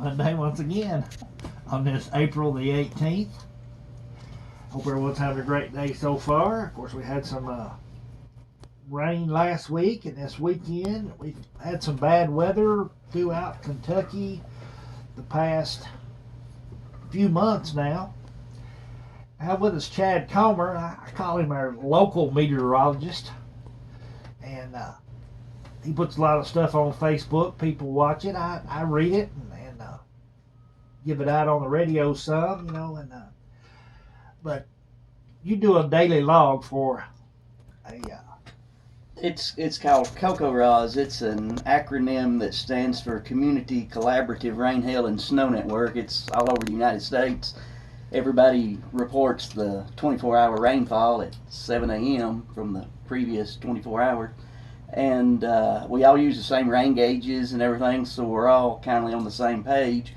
Monday once again on this April the 18th. Hope everyone's having a great day so far. Of course, we had some rain last week, and this weekend we've had some bad weather throughout Kentucky the past few months now. I have with us Chad Comer. I call him our local meteorologist, and he puts a lot of stuff on Facebook. People watch it. I read it and give it out on the radio some, but you do a daily log for a. It's called COCORAS. It's an acronym that stands for Community Collaborative Rain, Hail, and Snow Network. It's all over the United States. Everybody reports the 24-hour rainfall at 7 a.m. from the previous 24 hours. And we all use the same rain gauges and everything, so we're all kind of on the same page.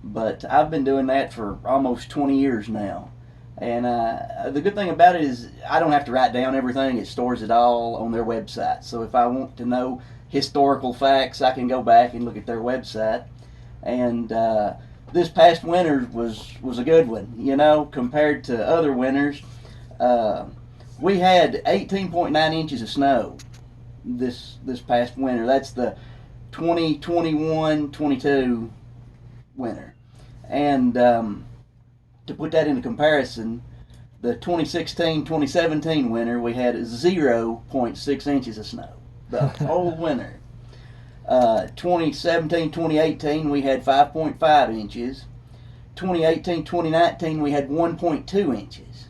But I've been doing that for almost 20 years now. And the good thing about it is I don't have to write down everything. It stores it all on their website. So if I want to know historical facts, I can go back and look at their website. And this past winter was a good one, compared to other winters. We had 18.9 inches of snow this past winter. That's the 2021-22 winter. And to put that into comparison, the 2016-2017 winter, we had 0.6 inches of snow the whole winter. 2017-2018, we had 5.5 inches. 2018-2019, we had 1.2 inches.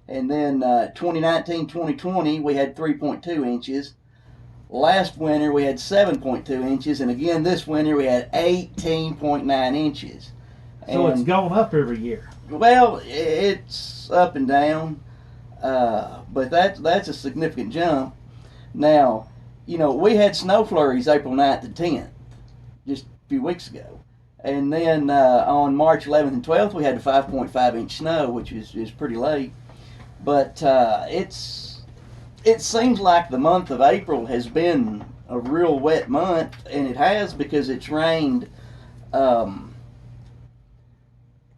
And then 2019-2020, we had 3.2 inches. Last winter, we had 7.2 inches. And again, this winter, we had 18.9 inches. So it's going up every year. Well, it's up and down, but that's a significant jump. Now, we had snow flurries April 9th and 10th, just a few weeks ago. And then on March 11th and 12th, we had the 5.5 inch snow, which is pretty late. But it seems like the month of April has been a real wet month, and it has because it's rained.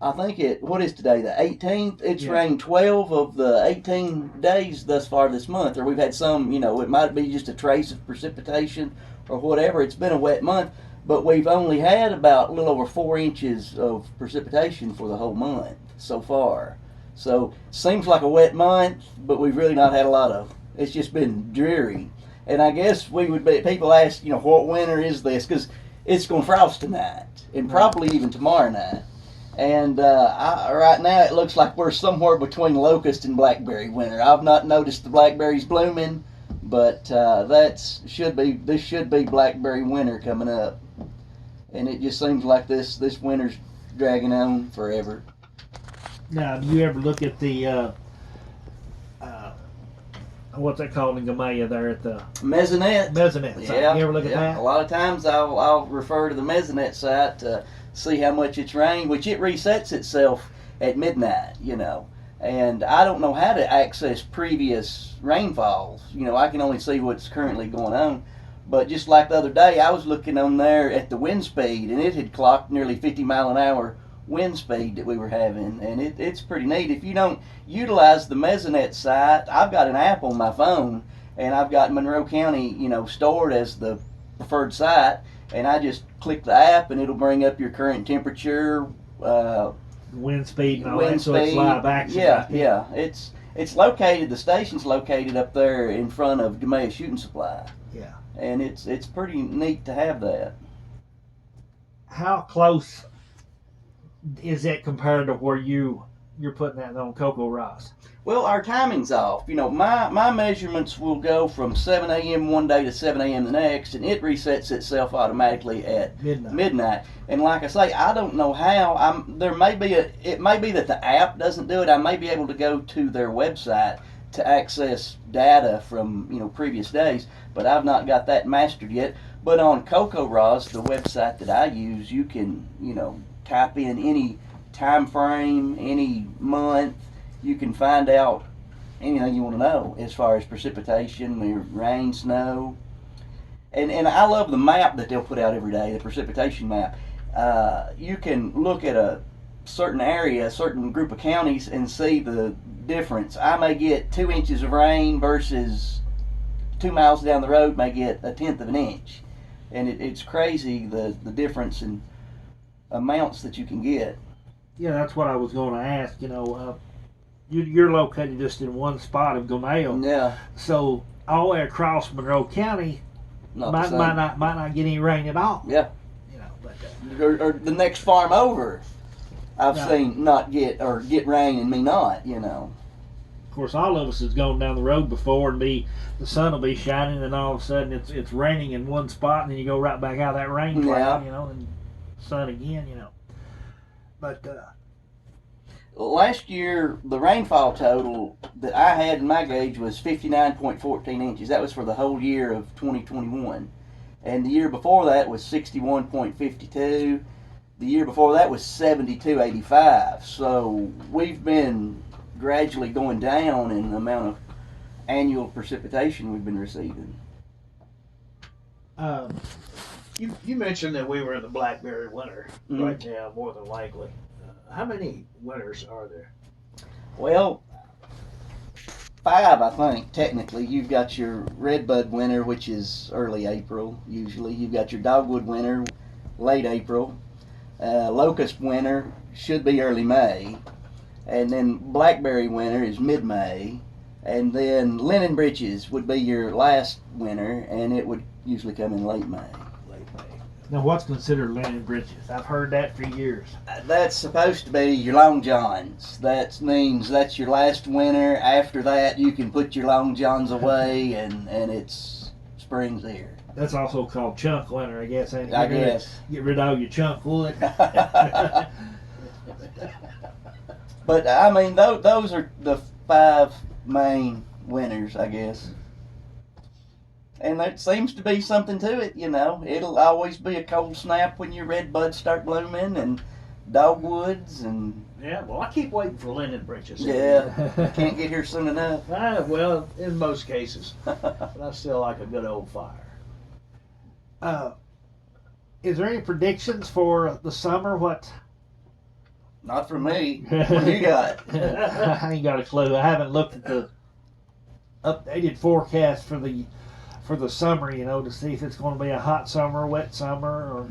I think what is today, the 18th? It's rained 12 of the 18 days thus far this month. Or we've had some, it might be just a trace of precipitation or whatever. It's been a wet month, but we've only had about a little over 4 inches of precipitation for the whole month so far. So, seems like a wet month, but we've really not had a lot of. It's just been dreary. And I guess people ask, what winter is this? Because it's going to frost tonight, and probably even tomorrow night. And right now it looks like we're somewhere between locust and blackberry winter. I've not noticed the blackberries blooming, but this should be blackberry winter coming up. And it just seems like this winter's dragging on forever. Now, do you ever look at the what's that called in Gamaya there at the Mesonet? Mesonet site. Yeah, You ever look at that? A lot of times I'll refer to the Mesonet site to see how much it's rained, which it resets itself at midnight, And I don't know how to access previous rainfalls. I can only see what's currently going on. But just like the other day, I was looking on there at the wind speed, and it had clocked nearly 50 mile an hour wind speed that we were having, and it's pretty neat. If you don't utilize the Mesonet site, I've got an app on my phone, and I've got Monroe County, stored as the preferred site, and I just click the app, and it'll bring up your current temperature, wind speed, and all that, so it's live action. Yeah. It's located. The station's located up there in front of Gamaya Shooting Supply. Yeah. And it's pretty neat to have that. How close is that compared to where you're putting that on COCORAS? Well, our timing's off. My measurements will go from 7 a.m. one day to 7 a.m. the next, and it resets itself automatically at midnight. And like I say, I don't know how. It may be that the app doesn't do it. I may be able to go to their website to access data from previous days, but I've not got that mastered yet. But on COCORAS, the website that I use, you can type in any time frame, any month. You can find out anything you want to know as far as precipitation, rain, snow. And I love the map that they'll put out every day, the precipitation map. you can look at a certain area, a certain group of counties, and see the difference. I may get 2 inches of rain versus 2 miles down the road may get a tenth of an inch, and it's crazy the difference in amounts that you can get. Yeah, that's what I was going to ask. You're located just in one spot of Gomeo, Yeah, so all the way across Monroe County not the might same. not get any rain at all. Yeah. But Or the next farm over, I've Right. seen not get or get rain and me not. of course, all of us has gone down the road before, and the sun will be shining, and all of a sudden it's raining in one spot, and then you go right back out of that rain cloud, and sun again, But Last year, the rainfall total that I had in my gauge was 59.14 inches. That was for the whole year of 2021. And the year before that was 61.52. The year before that was 72.85. So we've been gradually going down in the amount of annual precipitation we've been receiving. You mentioned that we were in the blackberry winter Mhm. right now, more than likely. How many winters are there? Well, 5, I think, technically. You've got your redbud winter, which is early April, usually. You've got your dogwood winter, late April. Locust winter should be early May. And then blackberry winter is mid-May. And then linen breeches would be your last winter, and it would usually come in late May. Late May. now, what's considered linen breeches? I've heard that for years. That's supposed to be your long johns. That means that's your last winter. After that, you can put your long johns away, and it's spring's here. That's also called chunk winter, I guess. Ain't it? I guess. Get rid of all your chunk wood. But I mean, those are the 5 main winters, I guess. And there seems to be something to it, It'll always be a cold snap when your red buds start blooming, and dogwoods, and Yeah, well, I keep waiting for linen breeches. can't get here soon enough. Well, in most cases. But I still like a good old fire. Is there any predictions for the summer? What? Not for me. What you got? I ain't got a clue. I haven't looked at the updated forecast for the summer, to see if it's going to be a hot summer, wet summer,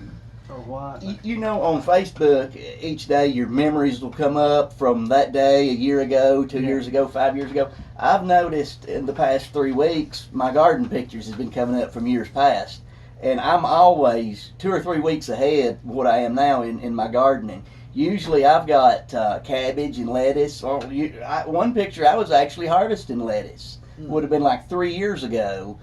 or what. On Facebook, each day your memories will come up from that day, a year ago, 2 years ago, 5 years ago. I've noticed in the past 3 weeks, my garden pictures has been coming up from years past. And I'm always 2 or 3 weeks ahead of what I am now in my gardening. Usually I've got cabbage and lettuce. One picture I was actually harvesting lettuce. Would have been like 3 years ago.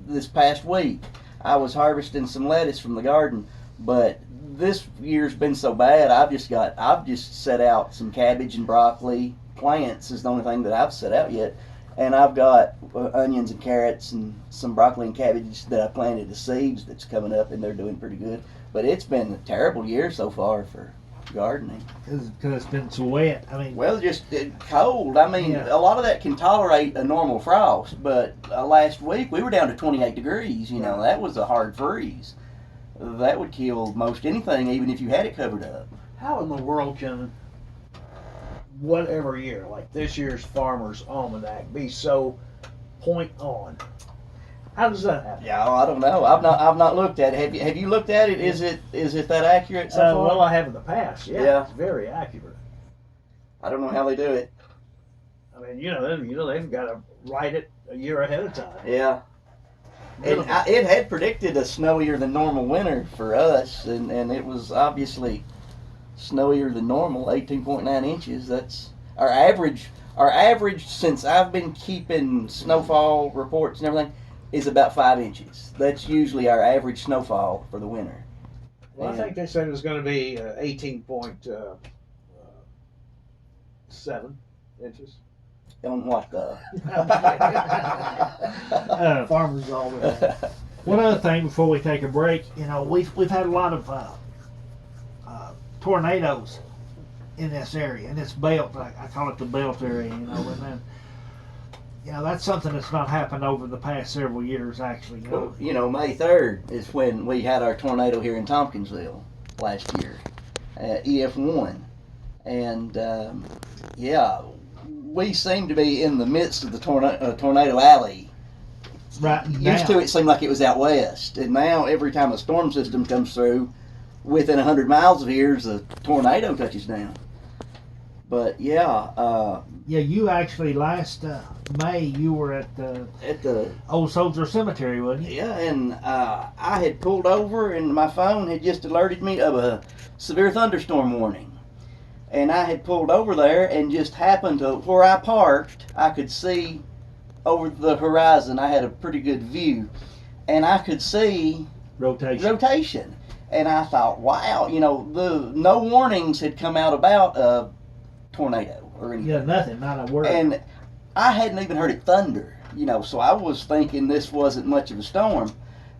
This past week I was harvesting some lettuce from the garden, but this year's been so bad. I've just set out some cabbage and broccoli plants is the only thing that I've set out yet, and I've got onions and carrots and some broccoli and cabbage that I planted as seeds that's coming up, and they're doing pretty good. But it's been a terrible year so far for gardening. Because it's been so wet. I mean, Well, just cold. I mean, Yeah. a lot of that can tolerate a normal frost, but last week we were down to 28 degrees. That was a hard freeze. That would kill most anything, even if you had it covered up. How in the world can whatever year, like this year's Farmer's Almanac, be so point on? How does that happen? Yeah, I don't know. I've not looked at it. Have you looked at it? Is it that accurate so far? Well, I have in the past. Yeah. It's very accurate. I don't know how they do it. I mean, they've got to write it a year ahead of time. Yeah. And it had predicted a snowier than normal winter for us, and it was obviously snowier than normal, 18.9 inches. That's our average. Our average since I've been keeping snowfall reports and everything is about 5 inches. That's usually our average snowfall for the winter. Well, I think they said it was going to be 18.7 inches. On what the? Farmer's Almanac. one other thing before we take a break, we've had a lot of tornadoes in this area, in this belt. I call it the belt area, and then that's something that's not happened over the past several years, actually. Well, May 3rd is when we had our tornado here in Tompkinsville. last year, EF1. And yeah, we seem to be in the midst of the tornado alley. Right Used to, it seemed like it was out west, and now every time a storm system comes through, within 100 miles of here, a tornado touches down. But yeah, Yeah, you actually last May you were at the Old Soldier Cemetery, wasn't you? yeah, and I had pulled over, and my phone had just alerted me of a severe thunderstorm warning. And I had pulled over there, and just happened to where I parked, I could see over the horizon. I had a pretty good view, and I could see rotation. And I thought, wow, no warnings had come out about a tornado or anything. Yeah, nothing, not a word. And I hadn't even heard it thunder, so I was thinking this wasn't much of a storm.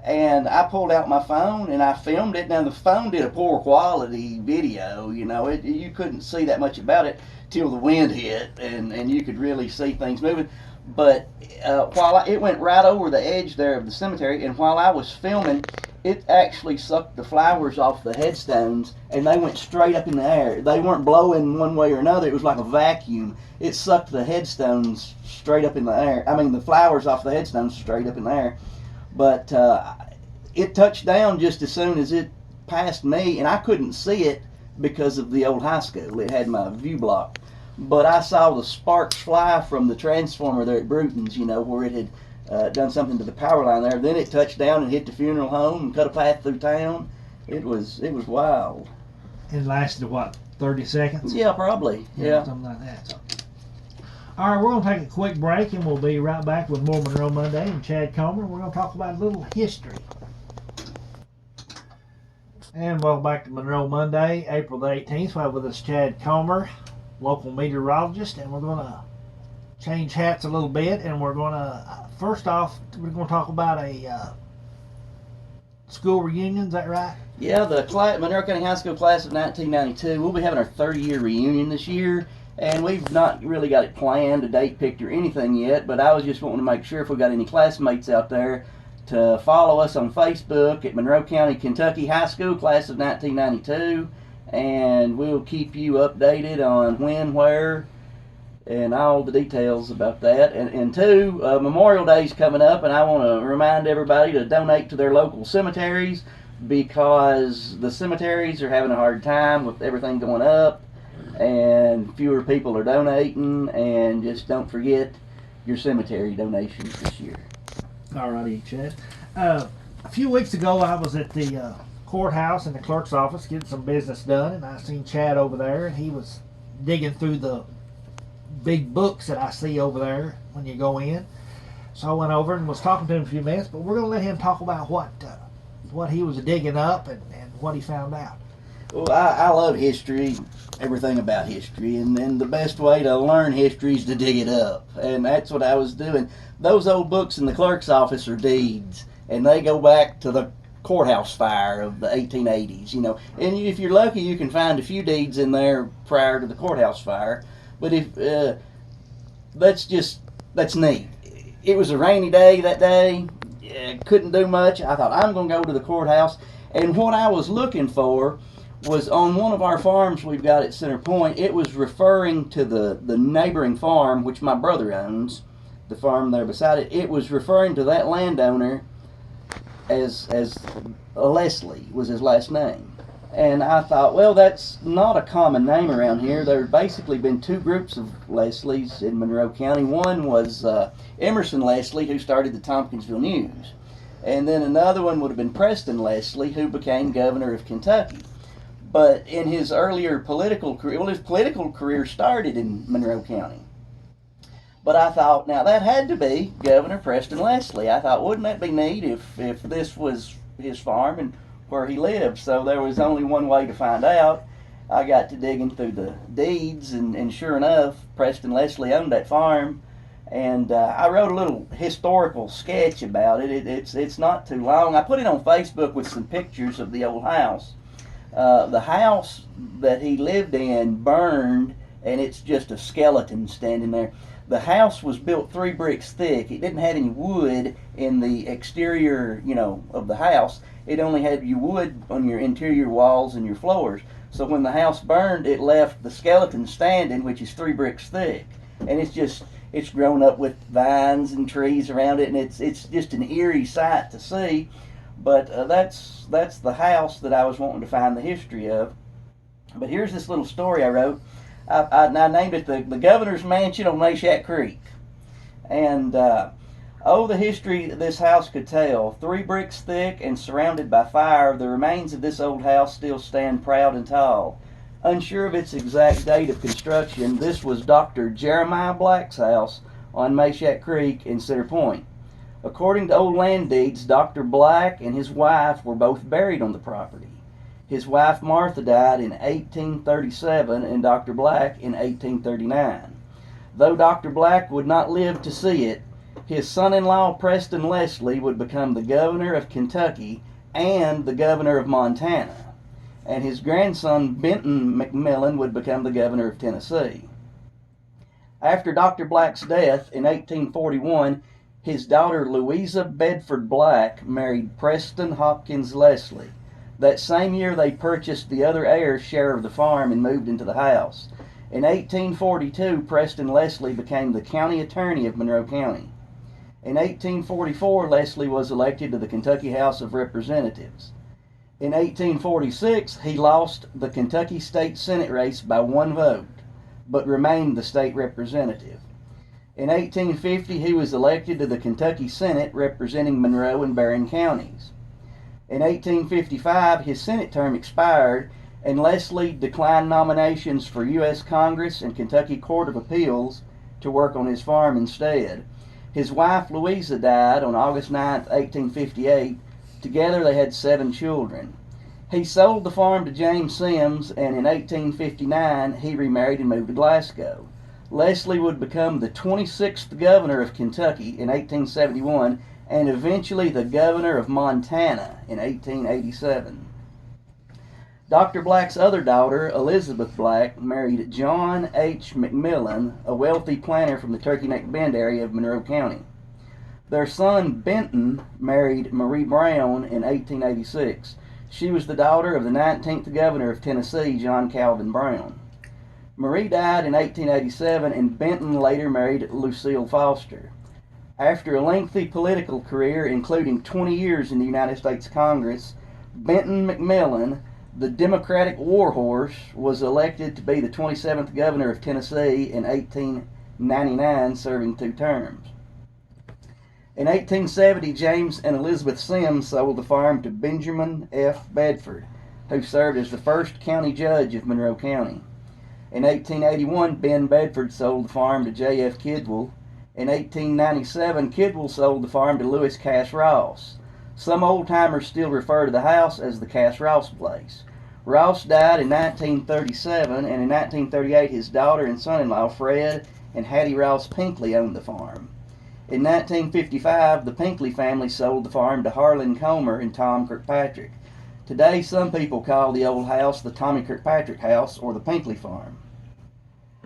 And I pulled out my phone and I filmed it. Now the phone did a poor quality video, you couldn't see that much about it till the wind hit, and you could really see things moving. But it went right over the edge there of the cemetery, and while I was filming, it actually sucked the flowers off the headstones, and they went straight up in the air. They weren't blowing one way or another. It was like a vacuum. It sucked the headstones straight up in the air. I mean, the flowers off the headstones straight up in the air. But it touched down just as soon as it passed me, and I couldn't see it because of the old high school. It had my view blocked. But I saw the sparks fly from the transformer there at Bruton's, where it had done something to the power line there. Then it touched down and hit the funeral home and cut a path through town. It was wild. It lasted, what, 30 seconds? Yeah, probably. Yeah. Something like that. So. All right, we're going to take a quick break, and we'll be right back with more Monroe Monday and Chad Comer. We're going to talk about a little history. And welcome back to Monroe Monday, April the 18th. We have with us Chad Comer, local meteorologist, and we're going to change hats a little bit, and we're going to, first off, we're going to talk about a school reunion. Is that right? Yeah, the Monroe County High School class of 1992. We'll be having our 30-year reunion this year, and we've not really got it planned, a date picked, or anything yet, but I was just wanting to make sure if we got any classmates out there to follow us on Facebook at Monroe County, Kentucky High School class of 1992, and we'll keep you updated on when, where, and all the details about that. And two, Memorial Day's coming up, and I want to remind everybody to donate to their local cemeteries, because the cemeteries are having a hard time with everything going up, and fewer people are donating, and just don't forget your cemetery donations this year. All righty, Chad. A few weeks ago, I was at the courthouse in the clerk's office getting some business done, and I seen Chad over there, and he was digging through the big books that I see over there when you go in. So I went over and was talking to him for a few minutes, but we're going to let him talk about what he was digging up and what he found out. Well, I love history, everything about history, and then the best way to learn history is to dig it up, and that's what I was doing. Those old books in the clerk's office are deeds, and they go back to the courthouse fire of the 1880s, and if you're lucky, you can find a few deeds in there prior to the courthouse fire. But if that's neat. It was a rainy day that day, couldn't do much. I thought, I'm going to go to the courthouse, and what I was looking for was on one of our farms we've got at Center Point. It was referring to the neighboring farm, which my brother owns, the farm there beside it. It was referring to that landowner as Leslie was his last name. And I thought, well, that's not a common name around here. There's basically been two groups of Leslies in Monroe County. One was Emerson Leslie, who started the Tompkinsville News. And then another one would have been Preston Leslie, who became governor of Kentucky. But in his earlier political career, his political career started in Monroe County. But I thought, now that had to be Governor Preston Leslie. I thought, wouldn't that be neat if this was his farm and where he lived? So there was only one way to find out. I got to digging through the deeds, and sure enough, Preston Leslie owned that farm. And I wrote a little historical sketch about it. It's not too long. I put it on Facebook with some pictures of the old house. The house that he lived in burned, and it's just a skeleton standing there. The house was built 3 bricks thick. It didn't have any wood in the exterior, of the house. it only had your wood on your interior walls and your floors. So when the house burned, it left the skeleton standing, which is 3 bricks thick. And it's grown up with vines and trees around it, and it's just an eerie sight to see. But that's the house that I was wanting to find the history of. But here's this little story I wrote. I named it the Governor's Mansion on Meshack Creek. And the history this house could tell. 3 bricks thick and surrounded by fire, the remains of this old house still stand proud and tall. Unsure of its exact date of construction, this was Dr. Jeremiah Black's house on Meshack Creek in Center Point. According to old land deeds, Dr. Black and his wife were both buried on the property. His wife Martha died in 1837 and Dr. Black in 1839. Though Dr. Black would not live to see it, his son-in-law Preston Leslie would become the governor of Kentucky and the governor of Montana, and his grandson Benton McMillan would become the governor of Tennessee. After Dr. Black's death in 1841, his daughter Louisa Bedford Black married Preston Hopkins Leslie. That same year they purchased the other heir's share of the farm and moved into the house. In 1842, Preston Leslie became the county attorney of Monroe County. In 1844, Leslie was elected to the Kentucky House of Representatives. In 1846, he lost the Kentucky State Senate race by 1 vote, but remained the state representative. In 1850, he was elected to the Kentucky Senate representing Monroe and Barron counties. In 1855, his Senate term expired, and Leslie declined nominations for U.S. Congress and Kentucky Court of Appeals to work on his farm instead. His wife Louisa died on August 9, 1858. Together they had 7 children. He sold the farm to James Sims, and in 1859 he remarried and moved to Glasgow. Leslie would become the 26th governor of Kentucky in 1871 and eventually the governor of Montana in 1887. Dr. Black's other daughter, Elizabeth Black, married John H. McMillan, a wealthy planter from the Turkey Neck Bend area of Monroe County. Their son, Benton, married Marie Brown in 1886. She was the daughter of the 19th governor of Tennessee, John Calvin Brown. Marie died in 1887, and Benton later married Lucille Foster. After a lengthy political career, including 20 years in the United States Congress, Benton McMillan, the Democratic warhorse, was elected to be the 27th governor of Tennessee in 1899, serving 2 terms. In 1870, James and Elizabeth Sims sold the farm to Benjamin F. Bedford, who served as the first county judge of Monroe County. In 1881, Ben Bedford sold the farm to J.F. Kidwell. In 1897, Kidwell sold the farm to Lewis Cass Ross. Some old-timers still refer to the house as the Cass Ross place. Ross died in 1937, and in 1938 his daughter and son-in-law Fred and Hattie Ross Pinkley owned the farm. In 1955, the Pinkley family sold the farm to Harlan Comer and Tom Kirkpatrick. Today, some people call the old house the Tommy Kirkpatrick House or the Pinkley Farm.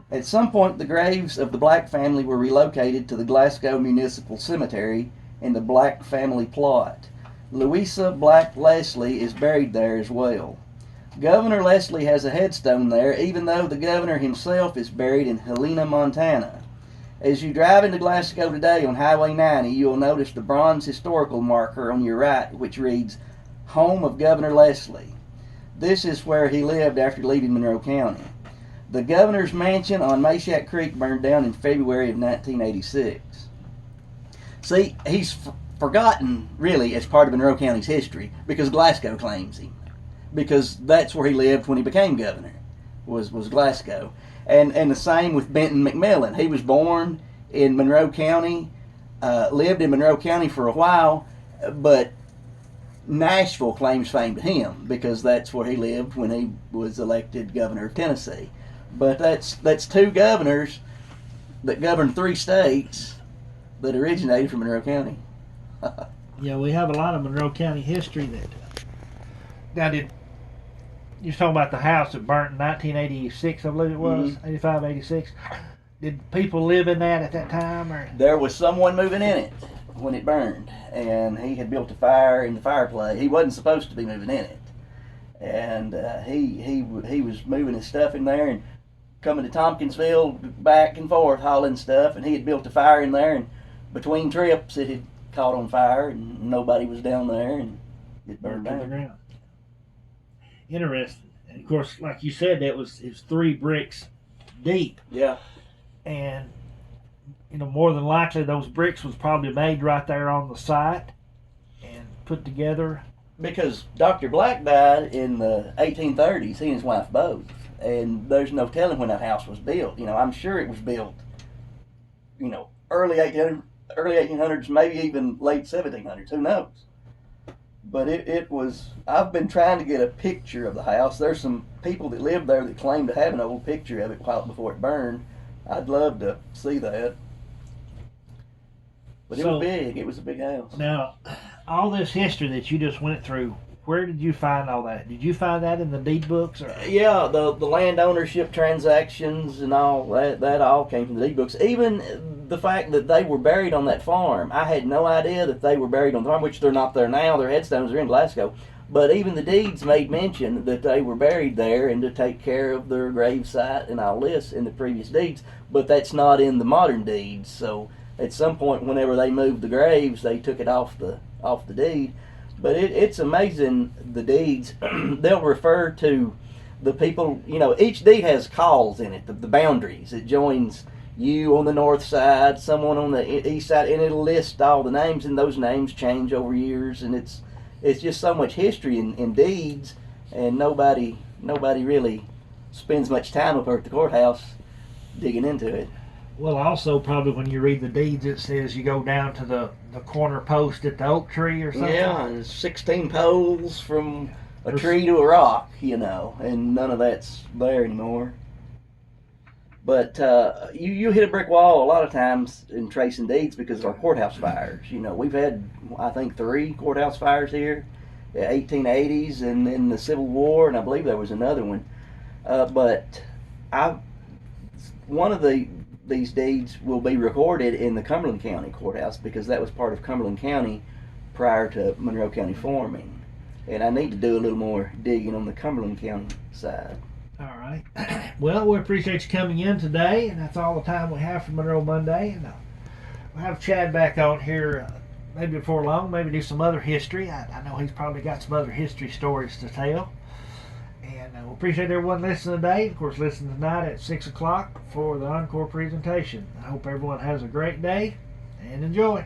At some point, the graves of the Black family were relocated to the Glasgow Municipal Cemetery in the Black family plot. Louisa Black Leslie is buried there as well. Governor Leslie has a headstone there, even though the governor himself is buried in Helena, Montana. As you drive into Glasgow today on Highway 90, you will notice the bronze historical marker on your right, which reads, Home of Governor Leslie. This is where he lived after leaving Monroe County. The governor's mansion on Meshack Creek burned down in February of 1986. See, he's forgotten, really, as part of Monroe County's history, because Glasgow claims him. Because that's where he lived when he became governor, was Glasgow. And the same with Benton McMillan. He was born in Monroe County, lived in Monroe County for a while, but Nashville claims fame to him because that's where he lived when he was elected governor of Tennessee. But that's 2 governors that govern 3 states that originated from Monroe County. Yeah, we have a lot of Monroe County history that. Now, you was talking about the house that burnt in 1986, I believe it was, 85, 86. Did people live in that at that time? Or? There was someone moving in it. when it burned, and he had built a fire in the fireplace. He wasn't supposed to be moving in it, and he was moving his stuff in there and coming to Tompkinsville back and forth hauling stuff, and he had built a fire in there, and between trips it had caught on fire, and nobody was down there, and it burned to the down. ground. Interesting. And of course, like you said, it was 3 bricks deep, Yeah. and more than likely those bricks was probably made right there on the site and put together. Because Dr. Black died in the 1830s, he and his wife both, and there's no telling when that house was built. I'm sure it was built, early 1800s, maybe even late 1700s. Who knows? But it was. I've been trying to get a picture of the house. There's some people that lived there that claim to have an old picture of it before it burned. I'd love to see that. But it was big. It was a big house. Now, all this history that you just went through, where did you find all that? Did you find that in the deed books? Or? Yeah, the land ownership transactions and all that all came from the deed books. Even the fact that they were buried on that farm. I had no idea that they were buried on the farm, which they're not there now. Their headstones are in Glasgow. But even the deeds made mention that they were buried there and to take care of their grave site and all this in the previous deeds. But that's not in the modern deeds. So at some point, whenever they moved the graves, they took it off the deed. But it's amazing, the deeds. They'll refer to the people, each deed has calls in it, the boundaries. It joins you on the north side, someone on the east side, and it'll list all the names, and those names change over years, and it's just so much history in deeds, and nobody really spends much time up at the courthouse digging into it. Well, also probably when you read the deeds, it says you go down to the corner post at the oak tree or something. Yeah, and 16 poles from a tree to a rock, and none of that's there anymore. But you hit a brick wall a lot of times in tracing deeds because of our courthouse fires. We've had, I think, 3 courthouse fires here, the 1880s and in the Civil War, and I believe there was another one. But one of these deeds will be recorded in the Cumberland County Courthouse because that was part of Cumberland County prior to Monroe County forming. And I need to do a little more digging on the Cumberland County side. All right. Well, we appreciate you coming in today, and that's all the time we have for Monroe Monday. And we'll have Chad back on here maybe before long, maybe do some other history. I know he's probably got some other history stories to tell. And we appreciate everyone listening today. Of course, listen tonight at 6 o'clock for the encore presentation. I hope everyone has a great day and enjoy.